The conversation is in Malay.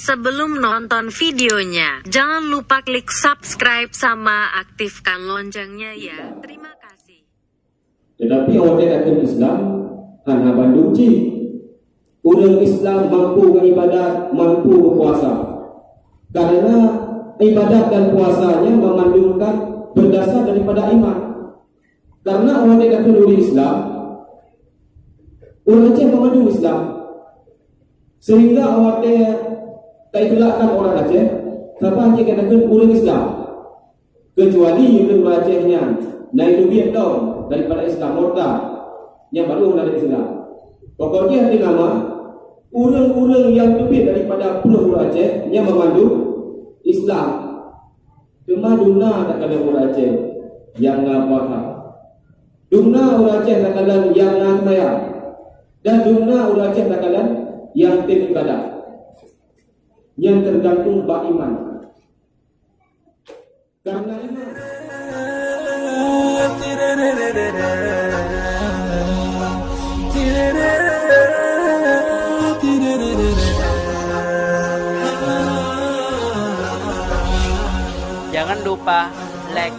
Sebelum nonton videonya, jangan lupa klik subscribe sama aktifkan loncengnya ya. Terima kasih. Tetapi orang datang Islam, hanya Bandung Cik. Orang Islam mampu beribadat, mampu berpuasa. Karena ibadat dan puasanya memandungkan berdasar daripada iman. Karena orang yang datang dari Islam, orang Aceh memandung Islam. Sehingga orang yang tak itulakkan orang Aceh, siapa Aceh katakan orang Islam. Kecuali orang Acehnya naik duit tau daripada Islam murtad yang baru dari Islam. Pokoknya arti nama orang-orang yang lebih daripada Pulau Aceh yang memandung Islam. Cuma duna tak kena orang Aceh yang ngapaham. Duna orang Aceh tak kena yang ngantaya. Dan duna orang Aceh tak kena yang teribadah. Yang tergantung beriman. Karena iman. Jangan lupa like,